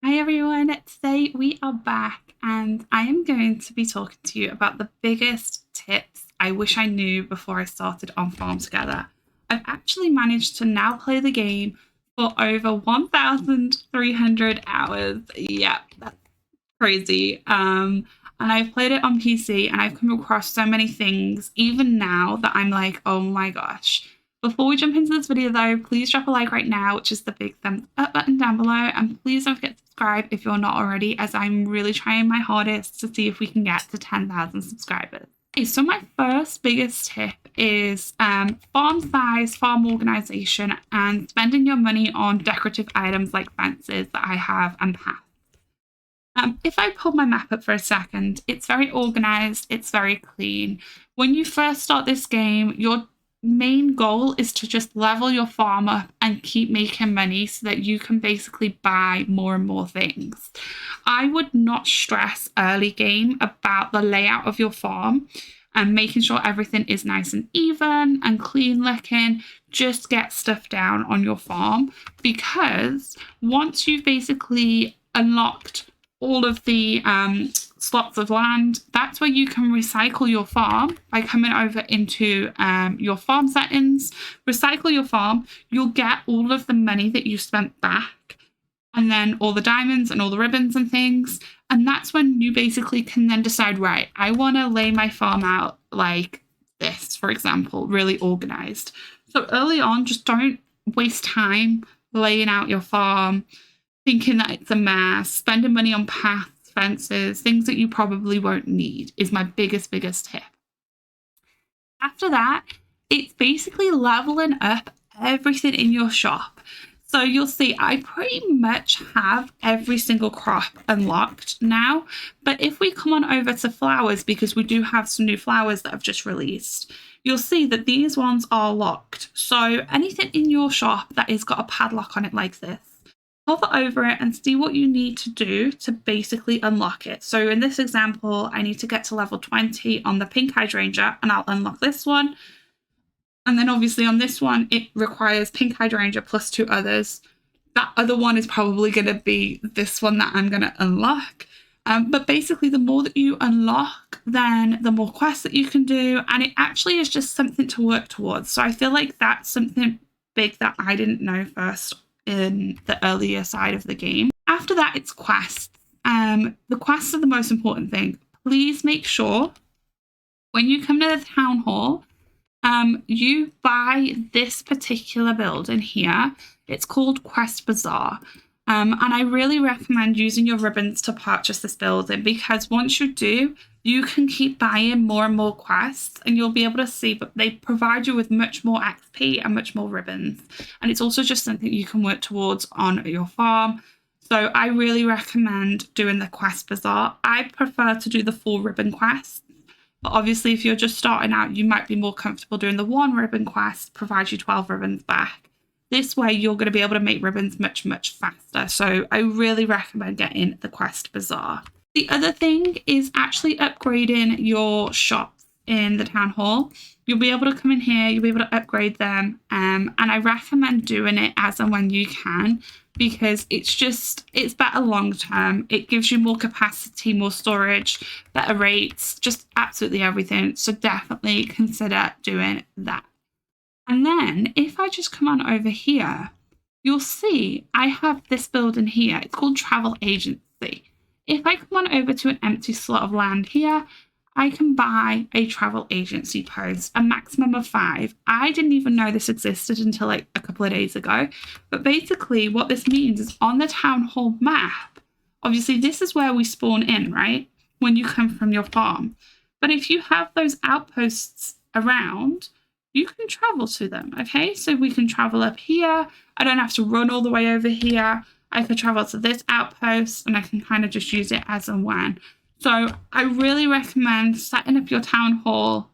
Hi everyone, today we are back and I am going to be talking to you about the biggest tips I wish I knew before I started on Farm Together. I've actually managed to now play the game for over 1,300 hours. Yep, that's crazy. And I've played it on PC and I've come across so many things, even now, that I'm like, oh my gosh. Before we jump into this video though, please drop a like right now, which is the big thumbs up button down below. And please don't forget to subscribe if you're not already, as I'm really trying my hardest to see if we can get to 10,000 subscribers. Okay, so my first biggest tip is farm size, farm organization, and spending your money on decorative items like fences that I have and paths. If I pull my map up for a second, it's very organized, it's very clean. When you first start this game, your main goal is to just level your farm up and keep making money so that you can basically buy more and more things. I would not stress early game about the layout of your farm and making sure everything is nice and even and clean looking. Just get stuff down on your farm, because once you've basically unlocked all of the slots of land, that's where you can recycle your farm by coming over into your farm settings. Recycle your farm, you'll get all of the money that you spent back, and then all the diamonds and all the ribbons and things. And that's when you basically can then decide, right, I want to lay my farm out like this, for example, really organized. So early on, just don't waste time laying out your farm, thinking that it's a mess, spending money on paths, fences, things that you probably won't need is my biggest tip. After that, it's basically leveling up everything in your shop. So you'll see I pretty much have every single crop unlocked now. But if we come on over to flowers, because we do have some new flowers that have just released, you'll see that these ones are locked. So anything in your shop that has got a padlock on it like this, hover over it and see what you need to do to basically unlock it. So in this example, I need to get to level 20 on the pink hydrangea and I'll unlock this one. And then obviously on this one, it requires pink hydrangea plus 2 others. That other one is probably going to be this one that I'm going to unlock. But basically, the more that you unlock, then the more quests that you can do. And it actually is just something to work towards. So I feel like that's something big that I didn't know first in the earlier side of the game. After that, it's quests. The quests are the most important thing. Please make sure when you come to the town hall, you buy this particular building here. It's called Quest Bazaar. And I really recommend using your ribbons to purchase this building, because once you do, you can keep buying more and more quests and you'll be able to see, but they provide you with much more XP and much more ribbons. And it's also just something you can work towards on your farm. So I really recommend doing the Quest Bazaar. I prefer to do the full ribbon quest. But obviously, if you're just starting out, you might be more comfortable doing the 1 ribbon quest, provides you 12 ribbons back. This way, you're going to be able to make ribbons much faster. So I really recommend getting the Quest Bazaar. The other thing is actually upgrading your shops in the town hall. You'll be able to come in here, you'll be able to upgrade them. And I recommend doing it as and when you can, because it's better long term. It gives you more capacity, more storage, better rates, just absolutely everything. So definitely consider doing that. And then if I just come on over here, you'll see I have this building here. It's called Travel Agency. If I come on over to an empty slot of land here, I can buy a travel agency post, a maximum of 5. I didn't even know this existed until like a couple of days ago. But basically what this means is on the town hall map, obviously this is where we spawn in, right? When you come from your farm. But if you have those outposts around, you can travel to them, okay? So we can travel up here. I don't have to run all the way over here. I could travel to this outpost and I can kind of just use it as and when. So I really recommend setting up your town hall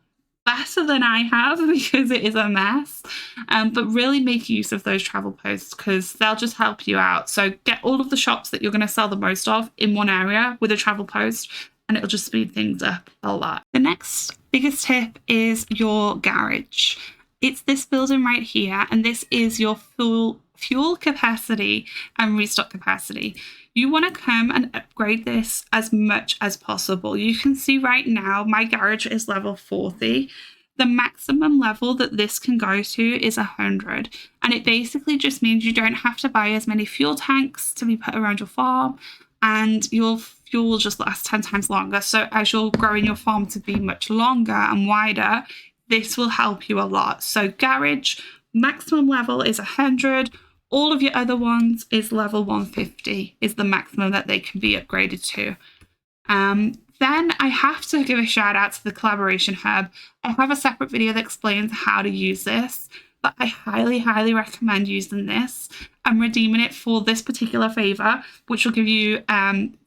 better than I have, because it is a mess. But really make use of those travel posts, because they'll just help you out. So get all of the shops that you're going to sell the most of in one area with a travel post, and it'll just speed things up a lot. The next biggest tip is your garage. It's this building right here, and this is your fuel capacity and restock capacity. you want to come and upgrade this as much as possible. You can see right now my garage is level 40. The maximum level that this can go to is 100. And it basically just means you don't have to buy as many fuel tanks to be put around your farm, and your fuel will just last 10 times longer. So as you're growing your farm to be much longer and wider, this will help you a lot. So garage, maximum level is 100. All of your other ones is level 150 is the maximum that they can be upgraded to. Then I have to give a shout out to the Collaboration Hub. I have a separate video that explains how to use this, but I highly, highly recommend using this and redeeming it for this particular favor, which will give you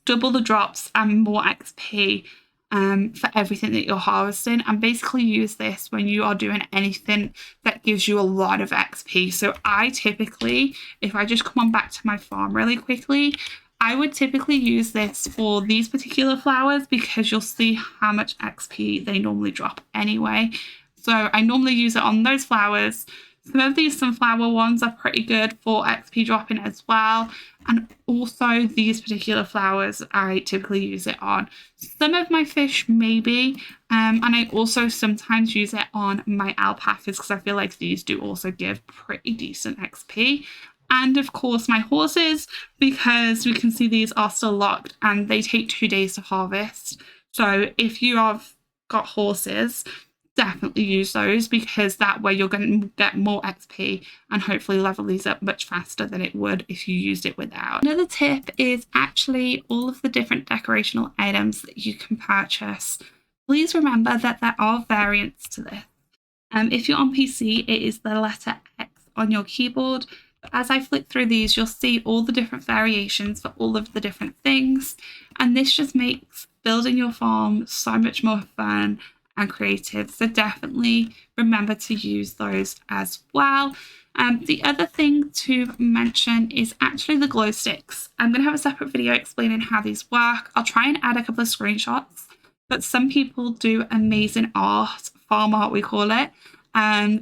double the drops and more XP for everything that you're harvesting. And basically use this when you are doing anything that gives you a lot of XP. So I typically, if I just come on back to my farm really quickly, I would typically use this for these particular flowers because you'll see how much XP they normally drop anyway. So I normally use it on those flowers. Some of these sunflower ones are pretty good for XP dropping as well. And also these particular flowers I typically use it on. Some of my fish maybe. And I also sometimes use it on my alpacas because I feel like these do also give pretty decent XP. And of course my horses, because we can see these are still locked and they take 2 days to harvest. So if you have got horses, definitely use those because that way you're going to get more XP and hopefully level these up much faster than it would if you used it without. Another tip is actually all of the different decorational items that you can purchase. Please remember that there are variants to this. If you're on PC, it is the letter X on your keyboard. But as I flick through these, you'll see all the different variations for all of the different things. And this just makes building your farm so much more fun and creative. So definitely remember to use those as well. The other thing to mention is actually the glow sticks. I'm going to have a separate video explaining how these work. I'll try and add a couple of screenshots, but some people do amazing art, farm art we call it,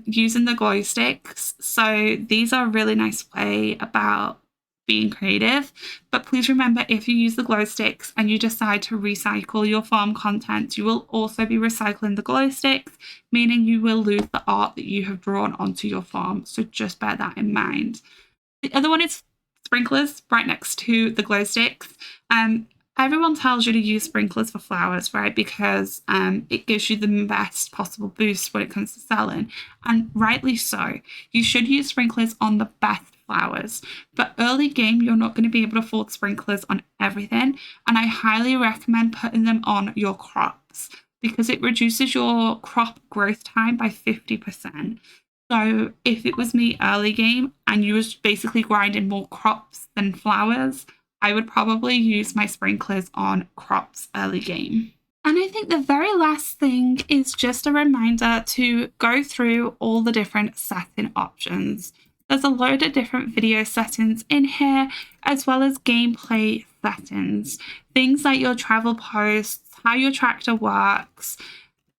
using the glow sticks. So these are a really nice way about being creative. But please remember, if you use the glow sticks and you decide to recycle your farm content, you will also be recycling the glow sticks, meaning you will lose the art that you have drawn onto your farm. So just bear that in mind. The other one is sprinklers right next to the glow sticks. Everyone tells you to use sprinklers for flowers, right? Because it gives you the best possible boost when it comes to selling. And rightly so. You should use sprinklers on the best flowers. But early game, you're not going to be able to afford sprinklers on everything. And I highly recommend putting them on your crops because it reduces your crop growth time by 50%. So if it was me early game and you was basically grinding more crops than flowers, I would probably use my sprinklers on crops early game. And I think the very last thing is just a reminder to go through all the different setting options. There's a load of different video settings in here, as well as gameplay settings. Things like your travel posts, how your tractor works,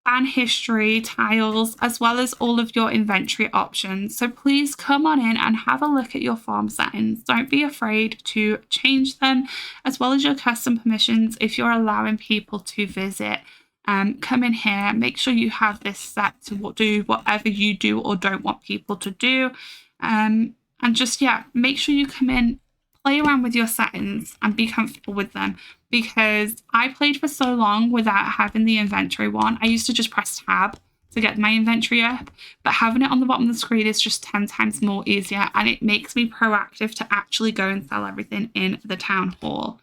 ban history, tiles, as well as all of your inventory options. So please come on in and have a look at your farm settings. Don't be afraid to change them, as well as your custom permissions if you're allowing people to visit. Come in here, make sure you have this set to do whatever you do or don't want people to do. And just, make sure you come in, play around with your settings and be comfortable with them, because I played for so long without having the inventory one. I used to just press tab to get my inventory up, but having it on the bottom of the screen is just 10 times more easier, and it makes me proactive to actually go and sell everything in the town hall.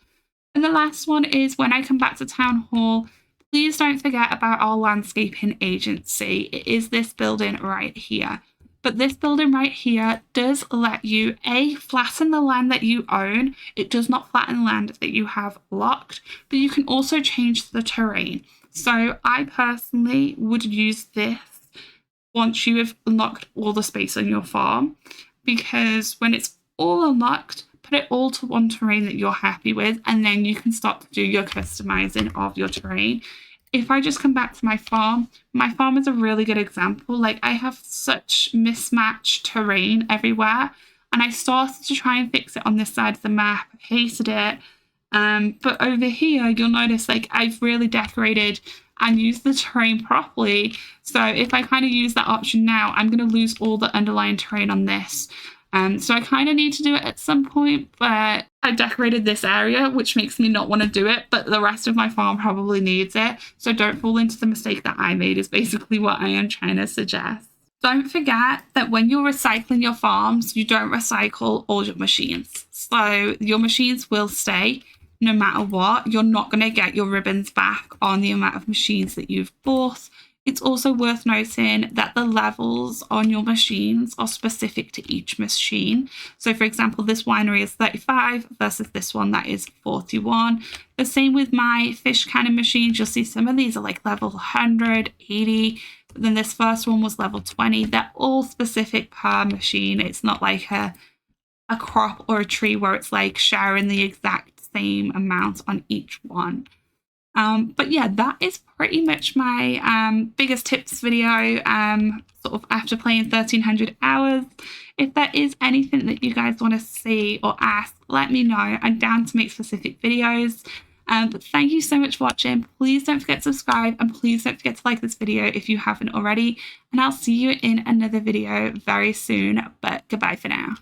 And the last one is when I come back to town hall, please don't forget about our landscaping agency. It is this building right here. But this building right here does let you, flatten the land that you own. It does not flatten land that you have locked, but you can also change the terrain. So I personally would use this once you have unlocked all the space on your farm, because when it's all unlocked, put it all to one terrain that you're happy with, and then you can start to do your customizing of your terrain. If I just come back to my farm is a really good example. Like, I have such mismatched terrain everywhere, and I started to try and fix it on this side of the map. I hated it. But over here, you'll notice like I've really decorated and used the terrain properly. So if I kind of use that option now, I'm going to lose all the underlying terrain on this. So I kind of need to do it at some point, but I decorated this area, which makes me not want to do it, but the rest of my farm probably needs it. So don't fall into the mistake that I made is basically what I am trying to suggest. Don't forget that when you're recycling your farms, you don't recycle all your machines. So your machines will stay no matter what. You're not going to get your ribbons back on the amount of machines that you've bought. It's also worth noting that the levels on your machines are specific to each machine. So for example, this winery is 35 versus this one that is 41. The same with my fish cannon machines. You'll see some of these are like level 100, 80. But then this first one was level 20. They're all specific per machine. It's not like a crop or a tree where it's like sharing the exact same amount on each one. But yeah, that is pretty much my biggest tips video sort of after playing 1300 hours. If there is anything that you guys want to see or ask, let me know. I'm down to make specific videos. But thank you so much for watching. Please don't forget to subscribe and please don't forget to like this video if you haven't already. And I'll see you in another video very soon. But goodbye for now.